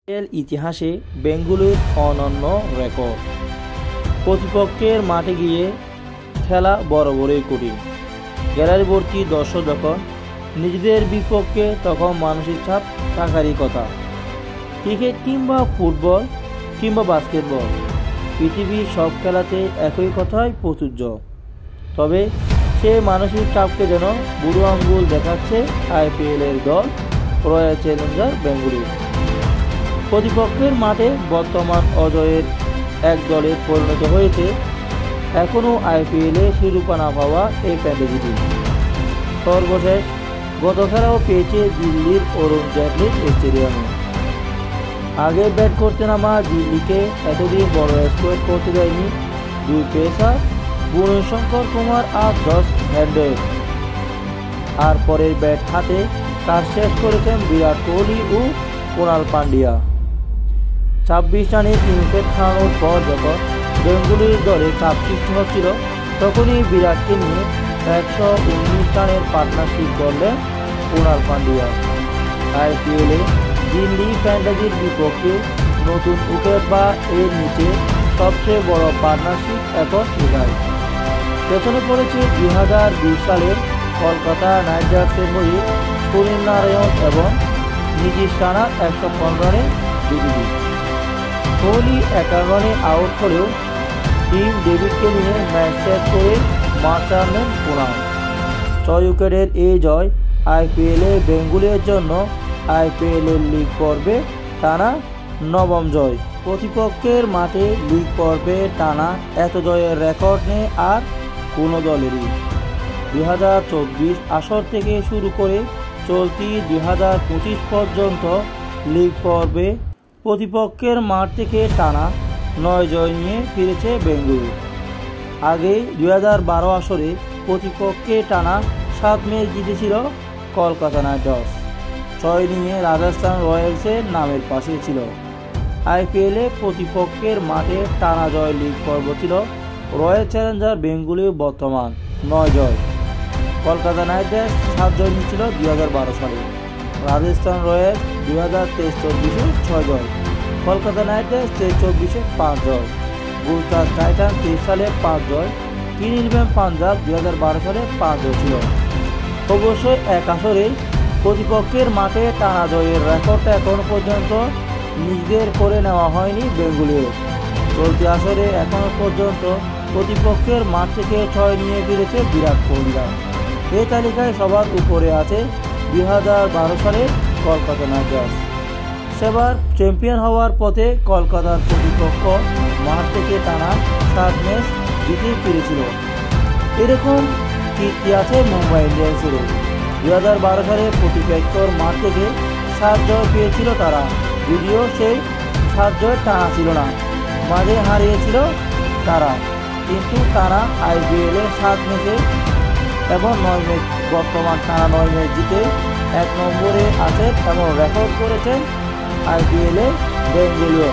IPL ইতিহাসে বেঙ্গালুরুর অনন্য রেকর্ড। প্রতিপক্ষের মাঠে গিয়ে খেলা বরাবরই কঠিন। গ্যালারি ভর্তি দর্শক যখন নিজেদের বিপক্ষে, তখন মানসিক চাপ থাকারই কথা। ক্রিকেট কিংবা ফুটবল কিংবা বাস্কেটবল, পৃথিবীর সব খেলাতে একই কথাই প্রযোজ্য। তবে সেই মানসিক চাপকে যেন বুড়ো আঙ্গুল দেখাচ্ছে আইপিএলের দল রয়্যাল চ্যালেঞ্জার বেঙ্গালুরু। প্রতিপক্ষের মাঠে বর্তমান অজয়ের এক দলে পরিণত হয়েছে এখনও আইপিএলে শিরোপা না পাওয়া এই ফ্যান্টাসি টিম। সর্বশেষ গত খেলাও পেয়েছে দিল্লির অরুণ জেটলি স্টেডিয়ামে। আগে ব্যাট করতে নামা দিল্লিকে এতদিন বড় স্কোর করতে দেয়নি দুই পেসার ভুবনেশ্বর কুমার আর জস হ্যান্ডেল। আর পরের ব্যাট হাতে কাজ শেষ করেছেন বিরাট কোহলি ও কুণাল পান্ডিয়া। 26 রানে 3 উইকেট হারানোর পর যখন বেঙ্গালুরুর দলে চাপ সৃষ্টি হচ্ছিল, তখনই বিরাটকে নিয়ে 119 রানের পার্টনারশিপ করলেন কুণাল পান্ডিয়া। আইপিএলে দিল্লি ফ্যান্টাসির বিপক্ষে নতুন উইকেট বা এর নিচে সবচেয়ে বড় পার্টনারশিপ এখন এটাই। পেছনে পড়েছে 2020 সালের কলকাতা নাইট রাইডার্সের হয়ে সুনীল নারায়ণ এবং নীতিশ রানার 115 রানে জুটি। কোহলি 51 রানে আউট হলেও টিম ডেভিডকে নিয়ে ম্যাচ শেষ করে মাঠ ছাড়লেন কুণাল। 6 উইকেটের এই জয় আইপিএলে বেঙ্গালুরুর জন্য আইপিএলের লিগ পর্বে টানা 9ম জয়। প্রতিপক্ষের মাঠে লিগ পর্বে টানা এত জয়ের রেকর্ড নেই আর কোনো দলেরই। 2024 আসর থেকে শুরু করে চলতি 2025 পর্যন্ত লিগ পর্বে প্রতিপক্ষের মাঠ থেকে টানা 9 জয় নিয়ে ফিরেছে বেঙ্গালুরু। আগে 2012 আসরে প্রতিপক্ষে টানা 7 ম্যাচ জিতেছিল কলকাতা নাইট রাইডার্স। 6 নিয়ে রাজস্থান রয়্যালসের নামের পাশে ছিল। আইপিএলে প্রতিপক্ষের মাঠে টানা জয় লিগ পর্ব ছিল রয়্যাল চ্যালেঞ্জার বেঙ্গালুরু বর্তমান 9 জয়। কলকাতা নাইট রাইডার্স 7 জয় নিয়েছিল 2012 সালে। রাজস্থান রয়্যালস 2023-24 6 জয়। কলকাতা নাইট রাইডার্স 23-24 5 জয়। গুজরাট টাইটান 23 সালে 5 জয়। কিংস ইলেভেন পাঞ্জাব 2012 সালে 5 জয় ছিল। অবশ্যই এক আসরে প্রতিপক্ষের মাঠে টানা জয়ের রেকর্ডটা এখন পর্যন্ত নিজেদের করে নেওয়া হয়নি বেঙ্গালুরু। চলতি আসরে এখনও পর্যন্ত প্রতিপক্ষের মাঠ থেকে 6 নিয়ে ফিরেছে বিরাট কোহলিরা। এই তালিকায় সবার উপরে আছে 2012 সালের কলকাতা নাইট রাইডার্স। সেবার চ্যাম্পিয়ন হওয়ার পথে কলকাতার প্রতিপক্ষ মাঠ থেকে টানা 7 ম্যাচ জিতে ফিরেছিল। এরকম কীর্তি আছে মুম্বাই ইন্ডিয়ান্সেরও। 2012 সালে প্রতিপক্ষর মাঠ থেকে 7 জয় পেয়েছিল তারা, যদিও সেই 7 জয় টানা ছিল না, মাঝে হারিয়েছিল তারা। কিন্তু টানা আইপিএলে 7 ম্যাচে এবং 9 ম্যাচ বর্তমান টানা 9 ম্যাচ জিতে 1 নম্বরে আছেন এবং রেকর্ড করেছেন আইপিএলে বেঙ্গালুরু।